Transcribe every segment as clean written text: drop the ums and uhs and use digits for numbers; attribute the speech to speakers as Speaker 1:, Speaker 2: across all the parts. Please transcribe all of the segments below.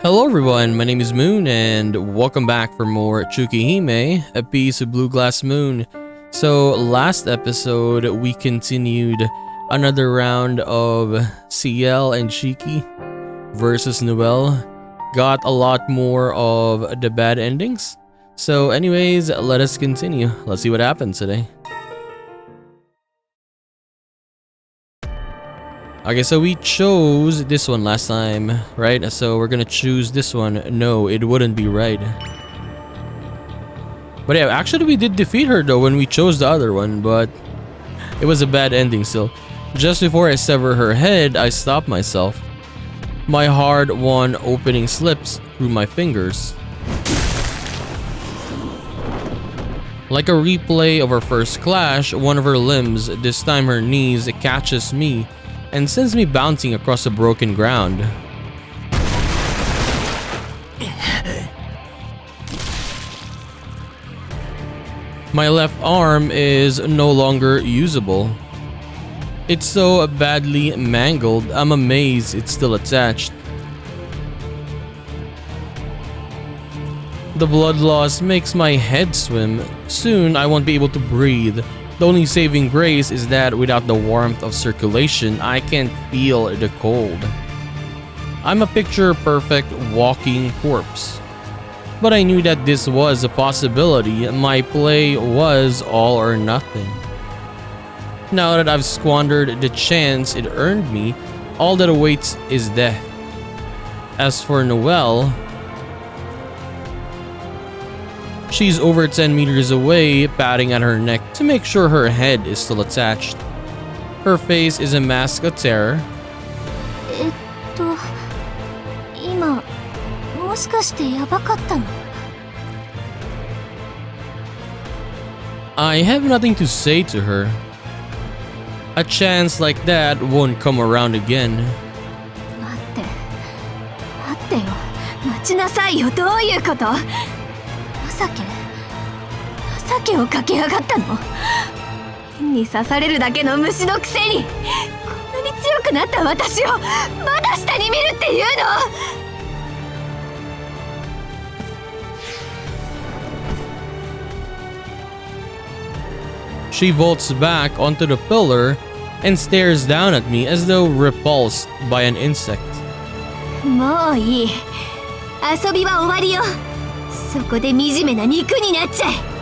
Speaker 1: Hello everyone, my name is Moon and welcome back for more Tsukihime, a piece of blue glass moon. So last episode we continued another round of CL and Shiki versus Noelle. Got a lot more of the bad endings. So anyways, let us continue. Let's see what happens today. Okay, so we chose this one last time, right? So we're gonna choose this one. No, it wouldn't be right. But yeah, actually we did defeat her though when we chose the other one, but it was a bad ending still. Just before I sever her head, I stop myself. My hard-won opening slips through my fingers. Like a replay of our first clash, one of her limbs, this time her knees, catches me and sends me bouncing across the broken ground. My left arm is no longer usable. It's so badly mangled, I'm amazed it's still attached. The blood loss makes my head swim. Soon I won't be able to breathe. The only saving grace is that without the warmth of circulation, I can't feel the cold. I'm a picture-perfect walking corpse. But I knew that this was a possibility. My play was all or nothing. Now that I've squandered the chance it earned me, all that awaits is death. As for Noelle, she's over 10 meters away, patting at her neck to make sure her head is still attached. Her face is a mask of terror.
Speaker 2: 今もしかしてやばかったの?
Speaker 1: I have nothing to say to her. A chance like that won't come around again.
Speaker 2: 待ってよ、待ちなさいよ、どういうこと？情けをかけやがったの？変に刺されるだけの虫のくせに、こんなに強くなった私をまだ下に見るっていうの
Speaker 1: ？She vaults back onto the pillar and stares down at me as though repulsed by an insect.
Speaker 2: もういい。遊びは終わりよ。そこで惨めな肉になっちゃえ。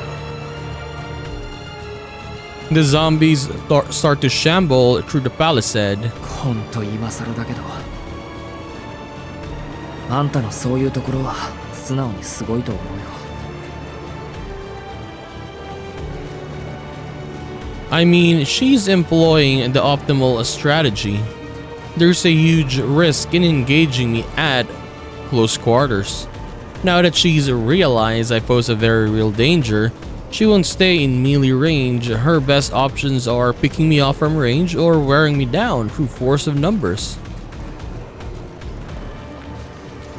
Speaker 1: The zombies start to shamble through the palisade.
Speaker 3: ほんと今更だけど、あんたのそういうところは素直にすごいと思うよ。
Speaker 1: I mean, she's employing the optimal strategy. There's a huge risk in engaging me at close quarters. Now that she's realized I pose a very real danger, she won't stay in melee range. Her best options are picking me off from range or wearing me down through force of numbers.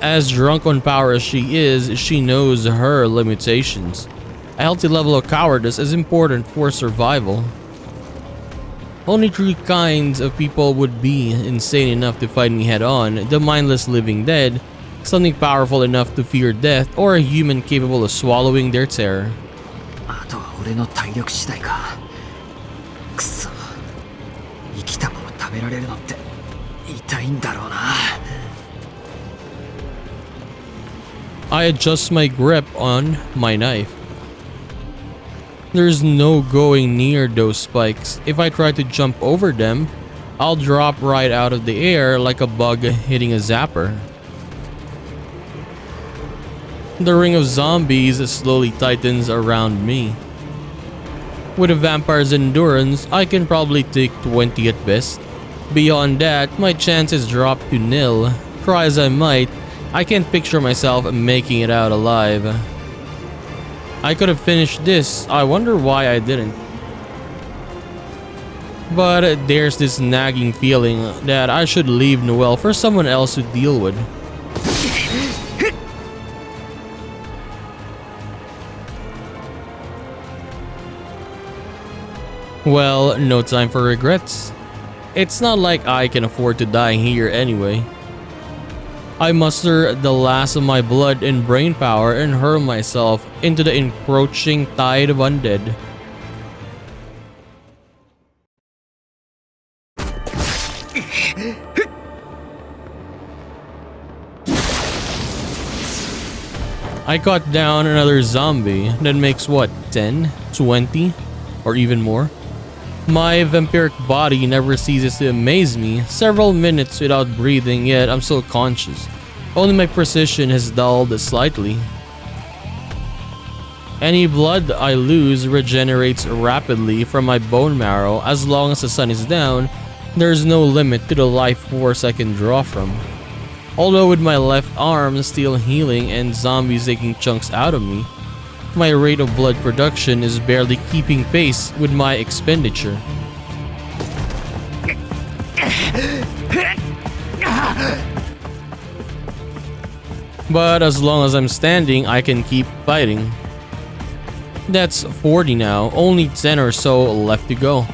Speaker 1: As drunk on power as she is, she knows her limitations. A healthy level of cowardice is important for survival. Only three kinds of people would be insane enough to fight me head on: the mindless living dead, something powerful enough to fear death, or a human capable of swallowing their terror.
Speaker 3: あとは俺の体力次第か。くそ、生きたまま食べられるのって痛いんだろうな。
Speaker 1: I adjust my grip on my knife. There's no going near those spikes. If I try to jump over them, I'll drop right out of the air like a bug hitting a zapper. The ring of zombies slowly tightens around me. With a vampire's endurance, I can probably take 20 at best. Beyond that, my chances drop to nil. Try as I might, I can't picture myself making it out alive. I could have finished this. I wonder why I didn't. But there's this nagging feeling that I should leave Noelle for someone else to deal with. Well, no time for regrets. It's not like I can afford to die here anyway. I muster the last of my blood and brain power and hurl myself into the encroaching tide of undead. I caught down another zombie that makes what, 10, 20, or even more? My vampiric body never ceases to amaze me. Several minutes without breathing, yet I'm still conscious. Only my precision has dulled slightly. Any blood I lose regenerates rapidly from my bone marrow. As long as the sun is down, there's no limit to the life force I can draw from. Although with my left arm still healing and zombies taking chunks out of me, my rate of blood production is barely keeping pace with my expenditure. But as long as I'm standing, I can keep fighting. That's 40 now, only 10 or so left to go.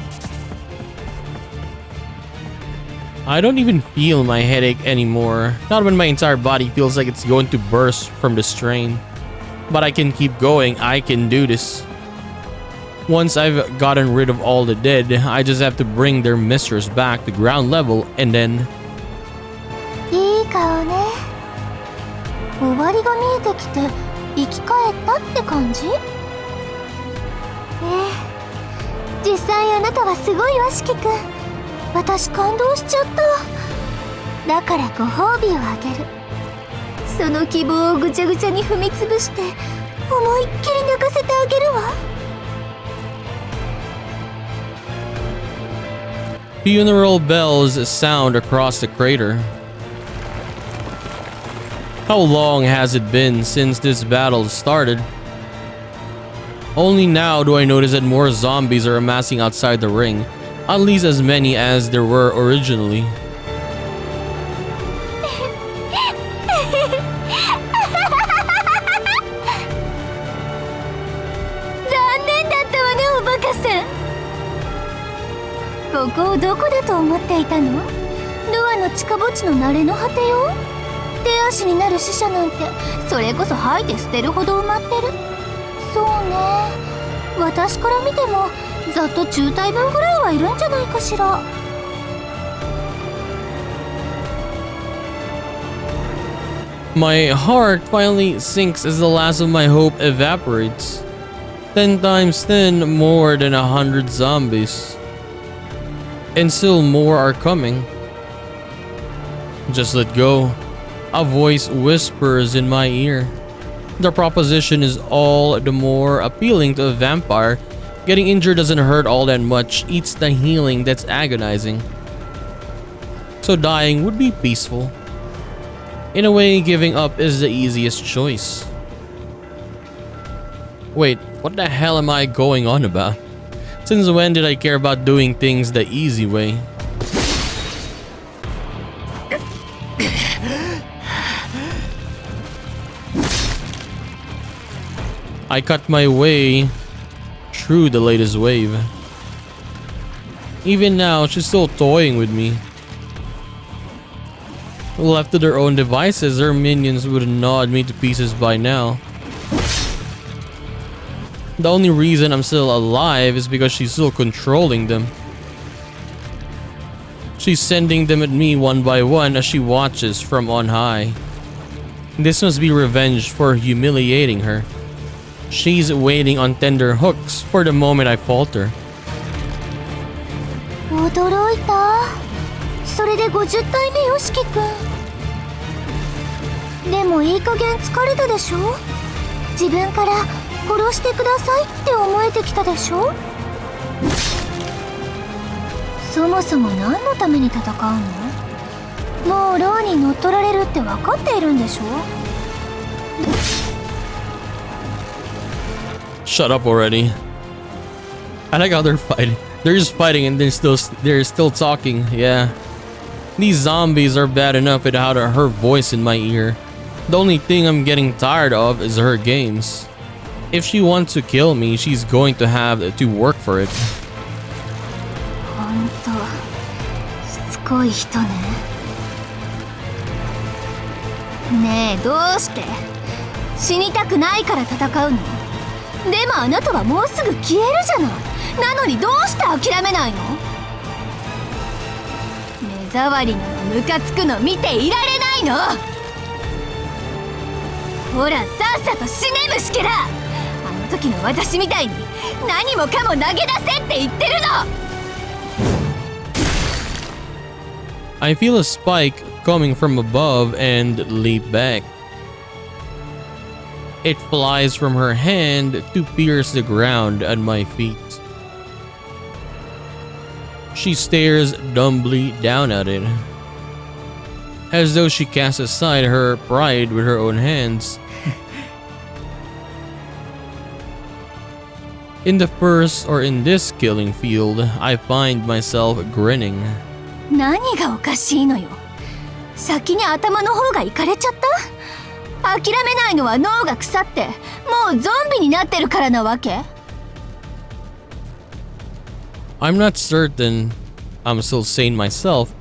Speaker 1: I don't even feel my headache anymore, not when my entire body feels like it's going to burst from the strain. But I can keep going, I can do this. Once I've gotten rid of all the dead, I just have to bring their mistress back to ground level and then...
Speaker 2: いい顔ね。終わりが見えてきて生き返ったって感じ？実際あなたはすごいわ、四季君。私感動しちゃった。だからご褒美をあげる。その希望をぐちゃぐちゃに踏みつぶして思いっきり泣かせてあげるわ。
Speaker 1: Funeral bells sound across the crater. How long has it been since this battle started? Only now do I notice that more zombies are amassing outside the ring, at least as many as there were originally.
Speaker 2: This ここをどこだと思っていたの？ドアの地下墓地の慣れの果てよ。手足になる死者なんてそれこそ吐いて捨てるほど埋まってる。そうね、私から見てもざっと中隊分ぐらいはいるんじゃないかしら。
Speaker 1: My heart finally sinks as the last of my hope evaporates. 10 times 10, more than 100 zombies. And still more are coming. Just let go. A voice whispers in my ear. The proposition is all the more appealing to a vampire. Getting injured doesn't hurt all that much. It's the healing that's agonizing. So dying would be peaceful. In a way, giving up is the easiest choice. Wait, what the hell am I going on about? Since when did I care about doing things the easy way? I cut my way through the latest wave. Even now, she's still toying with me. Left to their own devices, her minions would have gnawed me to pieces by now. The only reason I'm still alive is because she's still controlling them. She's sending them at me one by one as she watches from on high. This must be revenge for humiliating her. She's waiting on tender hooks for the moment I falter.
Speaker 2: 驚いた。それで50体目よ、四季君。でもいい加減疲れたでしょ？自分から殺してくださいって思えてきたでしょ？そもそも何のために戦うの？もうローに乗っ取られるって分かっているんでしょ？
Speaker 1: Shut up already. I like how they're fighting. They're just fighting and they're still talking. Yeah. These zombies are bad enough without her voice in my ear. The only thing I'm getting tired of is her games. If she wants to kill me, she's going to have to work for it.
Speaker 2: ほんとしつこい人ね。ねえ、どうして死にたくないから戦うの？でもあなたはもうすぐ消えるじゃない。なのにどうして諦めないの？目障りなのムカつくの見ていられないの？ほらさっさと死ね虫けら。あの時の私みたいに何もかも投げ出せって言ってるの。
Speaker 1: I feel a spike coming from above and leap back. It flies from her hand to pierce the ground at my feet. She stares dumbly down at it, as though she casts aside her pride with her own hands. In the first or in this killing field, I find myself grinning.
Speaker 2: 何がおかしいのよ。先に頭の方がいかれちゃった？諦めないのは脳が腐ってもうゾンビになってるからなわけ？
Speaker 1: I'm not certain I'm still sane myself,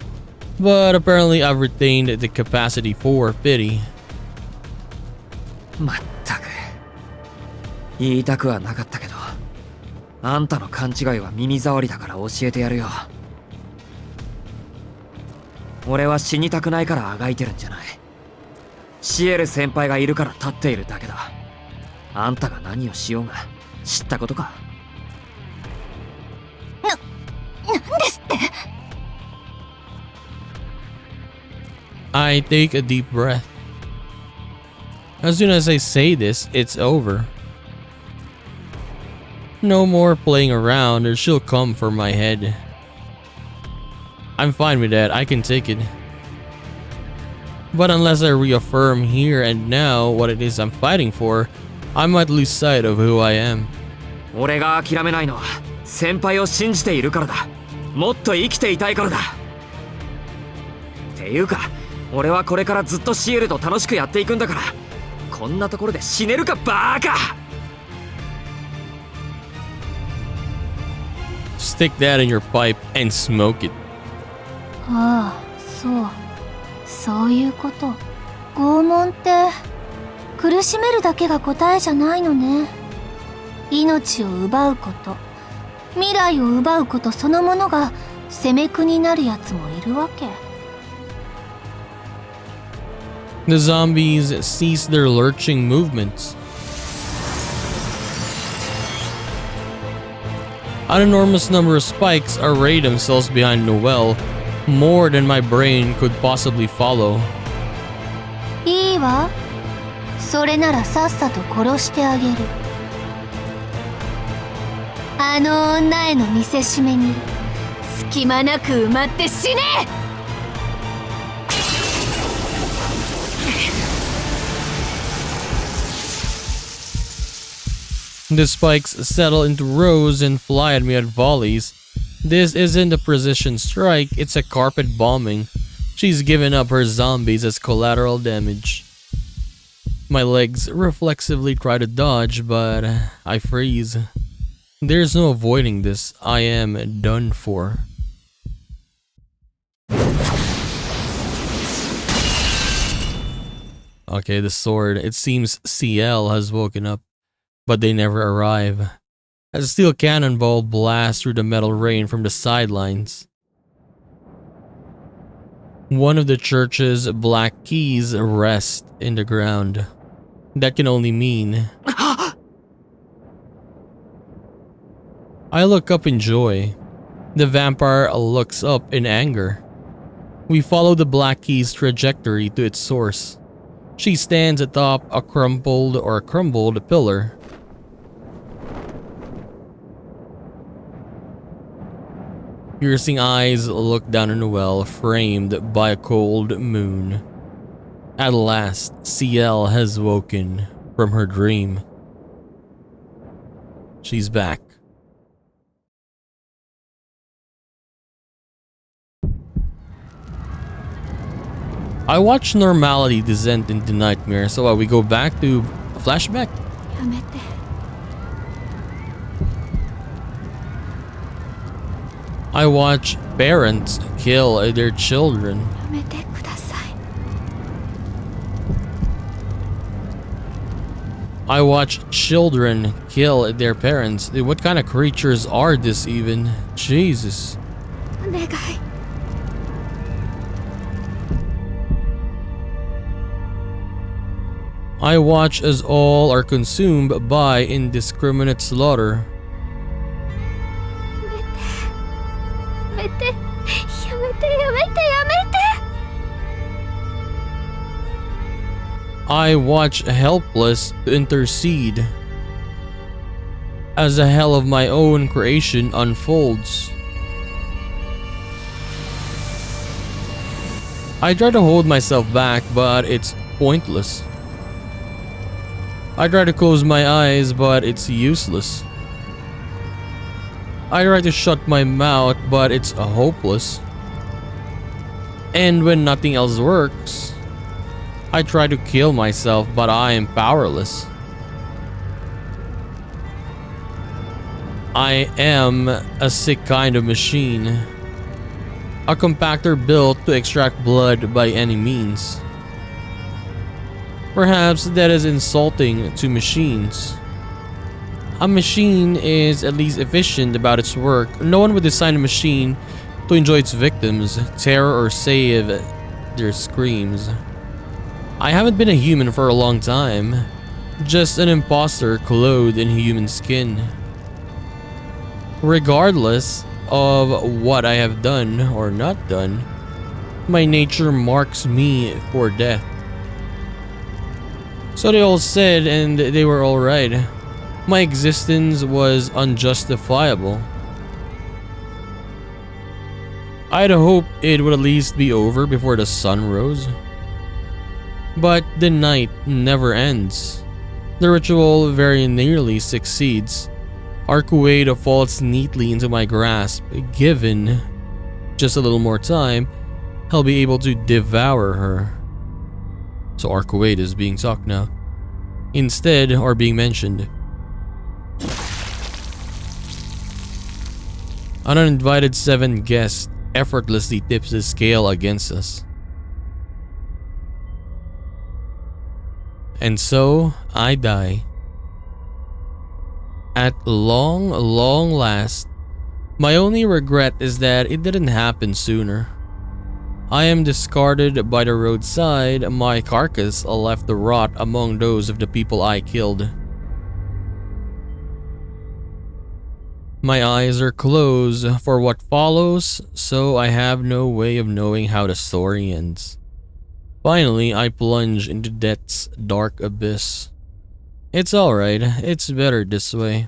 Speaker 1: but apparently I've retained the capacity for pity.
Speaker 3: まったく言いたくはなかったけど、あんたの勘違いは耳障りだから教えてやるよ。俺は死にたくないからあがいてるんじゃない。シエル先輩がいるから立っているだけだ。あんたが何をしようが知ったことか。
Speaker 2: なんですって？
Speaker 1: I take a deep breath. As soon as I say this, it's over. No more playing around or she'll come for my head. I'm fine with that, I can take it. But unless I reaffirm here and now what it is I'm fighting for, I might lose sight of who I am.
Speaker 3: 俺が諦めないのは先輩を信じているからだ。もっと生きていたいからだ。っていうか、俺はこれからずっとシエルと楽しくやっていくんだから、こんなところで死ねるかバーカ。
Speaker 1: Stick that in your pipe and smoke it.
Speaker 2: ああ、そういうこと。拷問って苦しめるだけが答えじゃないのね。命を奪うこと、未来を奪うことそのものが責め苦になるやつもいるわけ。
Speaker 1: The zombies cease their lurching movements. An enormous number of spikes array themselves behind Noelle, more than my brain could possibly follow.
Speaker 2: いいわ。それならさっさと殺してあげる。あの女への見せしめに隙間なく埋まって死ね！
Speaker 1: The spikes settle into rows and fly at me at volleys. This isn't a precision strike, it's a carpet bombing. She's given up her zombies as collateral damage. My legs reflexively try to dodge, but I freeze. There's no avoiding this. I am done for. Okay, the sword. It seems CL has woken up, but they never arrive. As a steel cannonball blasts through the metal rain from the sidelines. One of the church's black keys rests in the ground. That can only mean... I look up in joy. The vampire looks up in anger. We follow the black key's trajectory to its source. She stands atop a crumbled pillar. Piercing eyes look down on Noelle, framed by a cold moon. At last, CL has woken from her dream. She's back. I watch normality descend into nightmare, so we go back to a flashback?
Speaker 2: やめて。
Speaker 1: I watch parents kill their children.
Speaker 2: やめてください。
Speaker 1: I watch children kill their parents. What kind of creatures are this even? Jesus.
Speaker 2: お願い。
Speaker 1: I watch as all are consumed by indiscriminate slaughter.
Speaker 2: やめて。やめて。やめて。やめて。やめて。
Speaker 1: I watch helpless to intercede as the hell of my own creation unfolds. I try to hold myself back, but it's pointless. I try to close my eyes, but it's useless. I try to shut my mouth, but it's hopeless. And when nothing else works, I try to kill myself, but I am powerless. I am a sick kind of machine. A compactor built to extract blood by any means. Perhaps that is insulting to machines. A machine is at least efficient about its work. No one would design a machine to enjoy its victims, terror, or save their screams. I haven't been a human for a long time. Just an imposter clothed in human skin. Regardless of what I have done or not done, my nature marks me for death. So they all said, and they were all right. My existence was unjustifiable. I'd hoped it would at least be over before the sun rose. But the night never ends. The ritual very nearly succeeds. Arcueda falls neatly into my grasp. Given just a little more time, I'll be able to devour her. So Arcueda is being talked now. Instead, are being mentioned. An uninvited 7th guest effortlessly tips the scale against us. And so, I die. At long last. My only regret is that it didn't happen sooner. I am discarded by the roadside, my carcass left to rot among those of the people I killed. My eyes are closed for what follows, so I have no way of knowing how the story ends. Finally, I plunge into death's dark abyss. It's alright, it's better this way.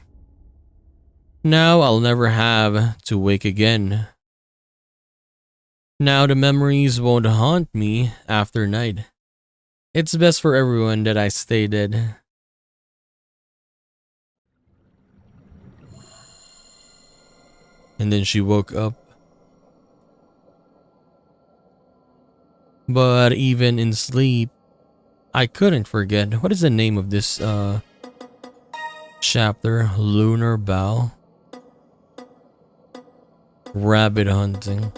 Speaker 1: Now I'll never have to wake again. Now the memories won't haunt me after night. It's best for everyone that I stay dead. And then she woke up. But even in sleep, I couldn't forget. What is the name of this chapter? Lunar Bow. Rabbit hunting.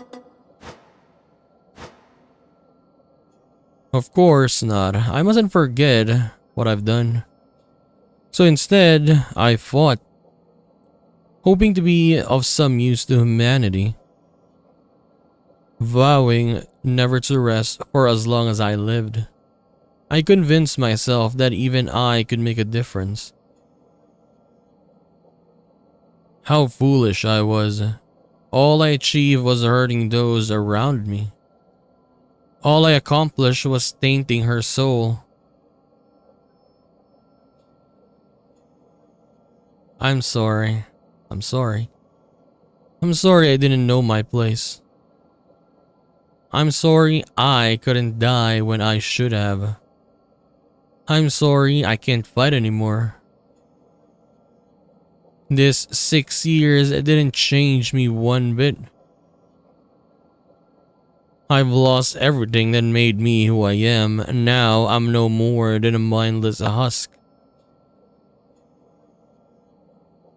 Speaker 1: Of course not. I mustn't forget what I've done. So instead, I fought, hoping to be of some use to humanity, vowing never to rest for as long as I lived. I convinced myself that even I could make a difference. How foolish I was. All I achieved was hurting those around me. All I accomplished was tainting her soul. I'm sorry. I'm sorry. I'm sorry I didn't know my place. I'm sorry I couldn't die when I should have. I'm sorry I can't fight anymore. This 6 years didn't change me one bit. I've lost everything that made me who I am. Now I'm no more than a mindless husk.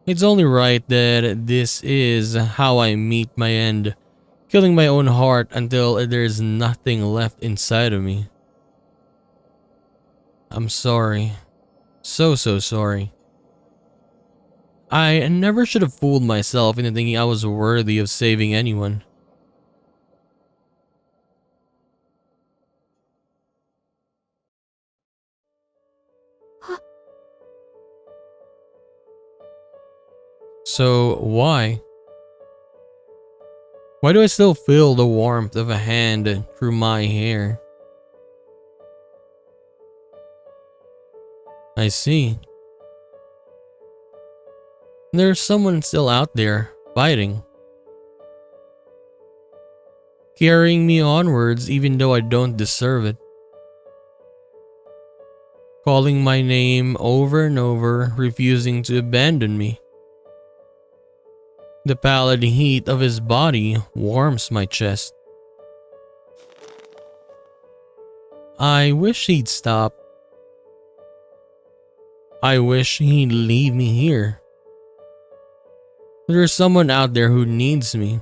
Speaker 1: It's only right that this is how I meet my end, killing my own heart until there's nothing left inside of me. I'm sorry. so sorry. I never should have fooled myself into thinking I was worthy of saving anyone. So why? Why do I still feel the warmth of a hand through my hair? I see. There's someone still out there, fighting. Carrying me onwards even though I don't deserve it. Calling my name over and over, refusing to abandon me. The pallid heat of his body warms my chest. I wish he'd stop. I wish he'd leave me here. There's someone out there who needs me.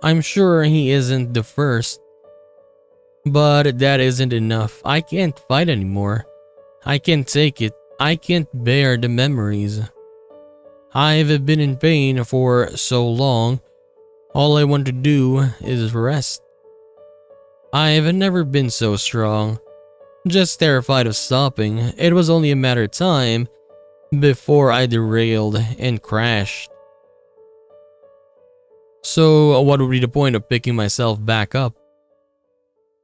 Speaker 1: I'm sure he isn't the first. But that isn't enough. I can't fight anymore. I can't take it. I can't bear the memories. I've been in pain for so long. All I want to do is rest. I've never been so strong. Just terrified of stopping. It was only a matter of time before I derailed and crashed. So what would be the point of picking myself back up?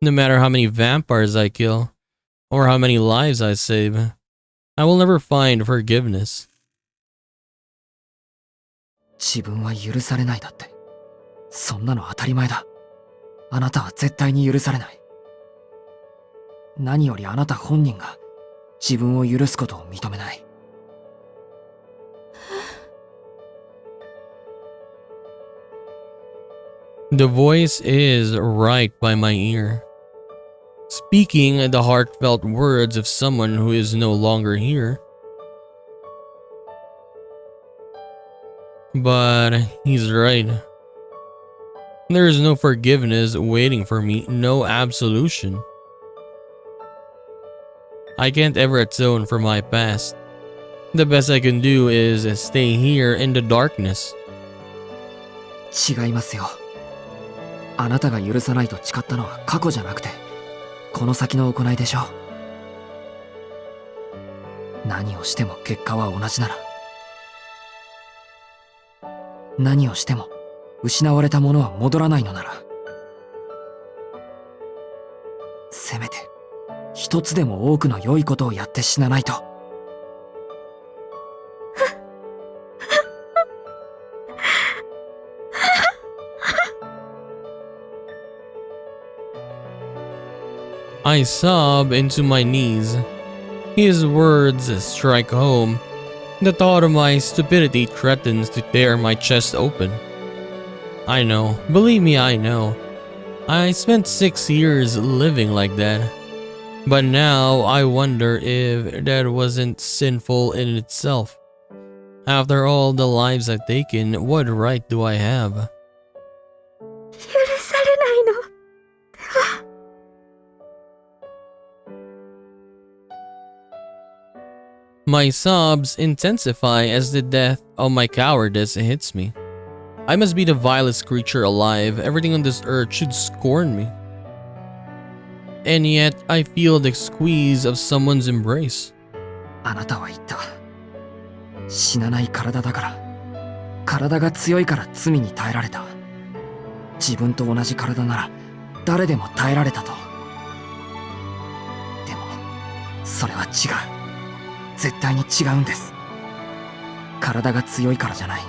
Speaker 1: No matter how many vampires I kill, or how many lives I save, I will never find forgiveness.
Speaker 3: 自分は許されないだって。そんなの当たり前だ。あなたは絶対に許されない。何よりあなた本人が自分を許すことを認めない。
Speaker 1: The voice is right by my ear, speaking the heartfelt words of someone who is no longer here. But he's right. There is no forgiveness waiting for me, no absolution. I can't ever atone for my past. The best I can do is stay here in the darkness.
Speaker 3: 違いますよ。あなたが許さないと誓ったのは過去じゃなくて、この先の行いでしょう。何をしても結果は同じなら、何をしても失われたものは戻らないのなら、せめて一つでも多くの良いことをやって死なないと。
Speaker 1: I sob into my knees. His words strike home. The thought of my stupidity threatens to tear my chest open. I know, believe me, I know. I spent 6 years living like that. But now I wonder if that wasn't sinful in itself. After all the lives I've taken, what right do I have?
Speaker 2: 許されないの。
Speaker 1: My sobs intensify as the death of my cowardice hits me. I must be the vilest creature alive. Everything on this earth should scorn me. And yet, I feel the squeeze of someone's embrace.
Speaker 3: あなたは言った。死なない体だから。体が強いから罪に耐えられた。自分と同じ体なら誰でも耐えられたと。でも、それは違う。絶対に違うんです。体が強いからじゃない。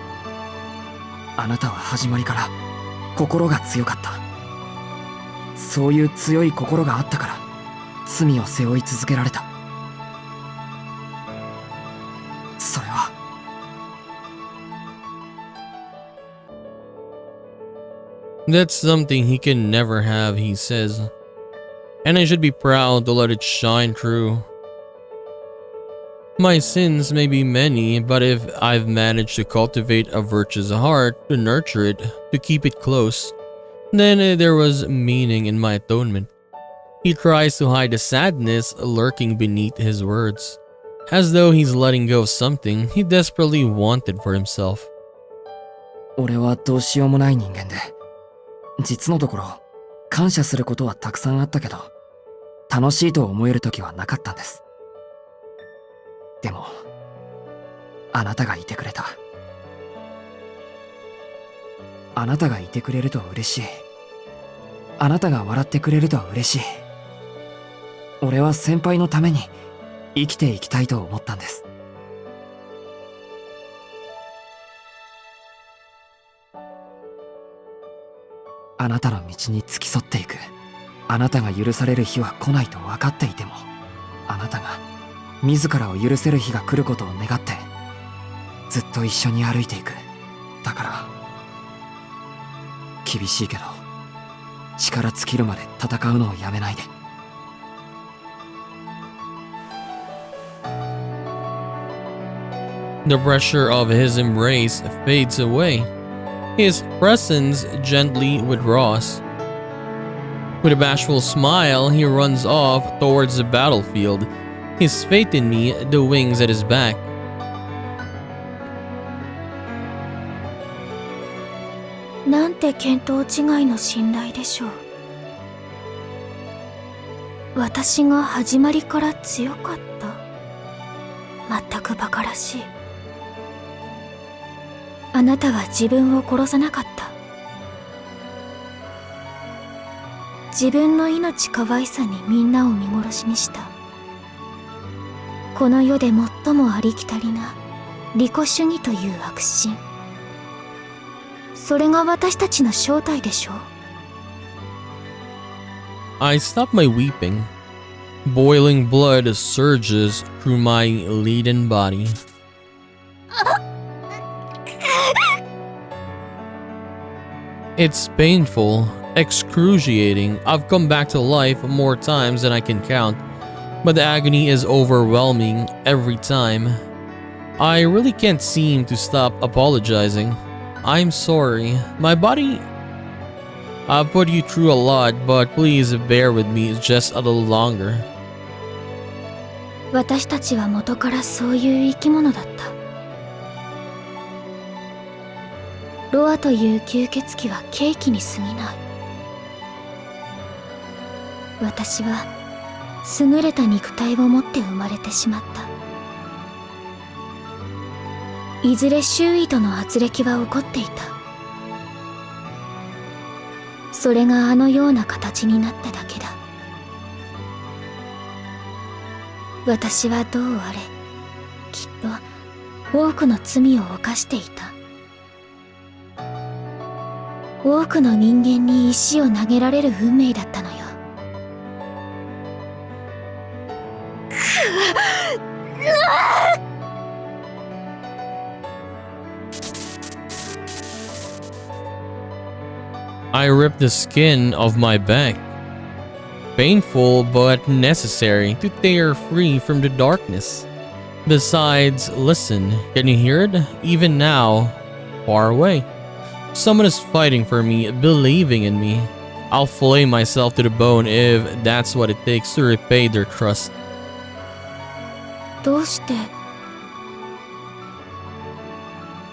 Speaker 3: あなたは始まりから心が強かった。そういう強い心があったから罪を背負い続けられた。それは
Speaker 1: That's something he can never have, he says. And I should be proud to let it shine through. My sins may be many, but if I've managed to cultivate a virtuous heart, to nurture it, to keep it close, then there was meaning in my atonement. He tries to hide the sadness lurking beneath his words. as though he's letting go of something he desperately wanted for himself.
Speaker 3: 俺はどうしようもない人間で、実のところ感謝することはたくさんあったけど、楽しいと思える時はなかったんです。でもあなたがいてくれた。あなたがいてくれると嬉しい。あなたが笑ってくれると嬉しい。俺は先輩のために生きていきたいと思ったんです。あなたの道に付き添っていく。あなたが許される日は来ないと分かっていても、あなたが自らを許せる日が来ることを願ってずっと一緒に歩いていく。だから厳しいけど力尽きるまで戦うのをやめないで。
Speaker 1: The pressure of his embrace fades away. His presence gently withdraws. With a bashful smile, he runs off towards the battlefield, his faith in me the wings at his back.
Speaker 2: なんて見当違いの信頼でしょう。私が始まりから強かった。全く馬鹿らしい。あなたは自分を殺さなかった。自分の命可愛さにみんなを見殺しにした。この世で最もありきたりな利己主義という悪心。それが私たちの正体でしょう。
Speaker 1: I stop my weeping. Boiling blood surges through my leaden body. It's painful, excruciating. I've come back to life more times than I can count, but the agony is overwhelming every time. I really can't seem to stop apologizing. I'm sorry. My body... I've put you through a lot, but please bear with me just a little longer.
Speaker 2: 私たちは元からそういう生き物だった。ロアという吸血鬼はケーキに過ぎない。私は優れた肉体を持って生まれてしまった。いずれ周囲との軋轢は起こっていた。それがあのような形になっただけだ。私はどうあれ、きっと多くの罪を犯していた。多くの人間に石を投げられる運命だったのよ。
Speaker 1: I ripped the skin of my back. Painful but necessary to tear free from the darkness. Besides, listen, can you hear it? Even now, far away. Someone is fighting for me, believing in me. I'll flay myself to the bone if that's what it takes to repay their trust.
Speaker 2: どうして？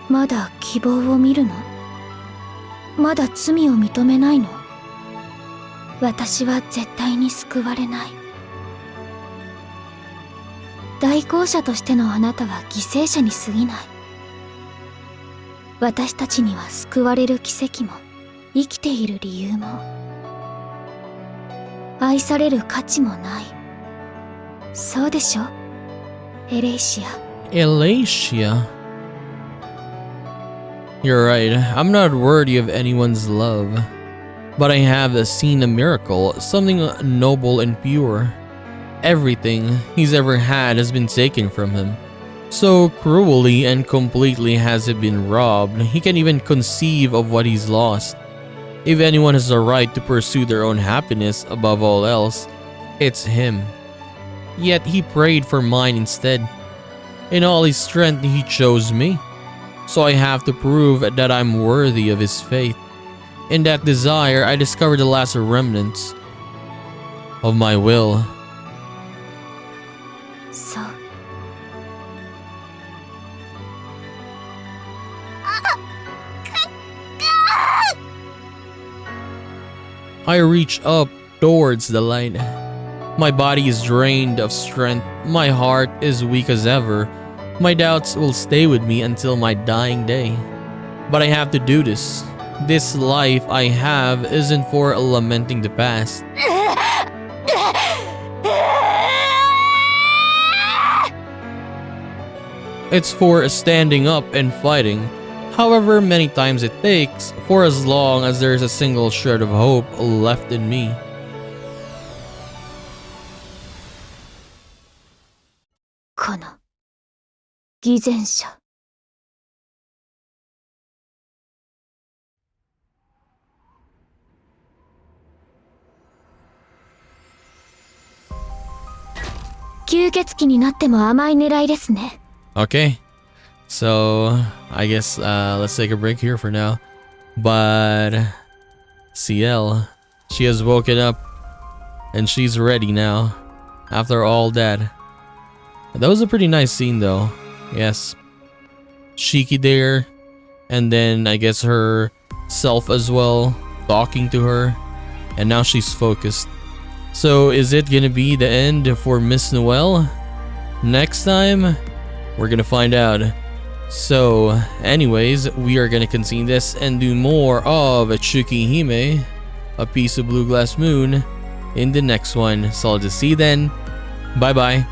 Speaker 2: まだ希望を見るの？まだ罪を認めないの？私は絶対に救われない。代行者としてのあなたは犠牲者に過ぎない。私たちには救われる奇跡も生きている理由も愛される価値もない。そうでしょ、エレイシア。
Speaker 1: Elatia. You're right, I'm not worthy of anyone's love. But I have seen a miracle, something noble and pure. Everything he's ever had has been taken from him. So cruelly and completely has he been robbed, he can't even conceive of what he's lost. If anyone has a right to pursue their own happiness above all else, it's him. Yet he prayed for mine instead. In all his strength, he chose me. So I have to prove that I'm worthy of his faith. In that desire, I discovered the last remnants of my will.
Speaker 2: そう、
Speaker 1: I reach up towards the light. My body is drained of strength. My heart is weak as ever. My doubts will stay with me until my dying day. But I have to do this. This life I have isn't for lamenting the past. It's for standing up and fighting, however many times it takes, for as long as there's a single shred of hope left in me.
Speaker 2: Kono. 偽善者。吸血鬼になっても甘い狙いですね。
Speaker 1: Okay, so I guess let's take a break here for now. But CL, she has woken up and she's ready now after all that. That was a pretty nice scene though. Yes, Shiki there, and then I guess her self as well talking to her, and now she's focused. So is it gonna be the end for Miss Noelle? Next time we're gonna find out. So anyways, we are gonna continue this and do more of Tsukihime, A Piece of Blue Glass Moon, in the next one. So I'll just see you then. Bye bye.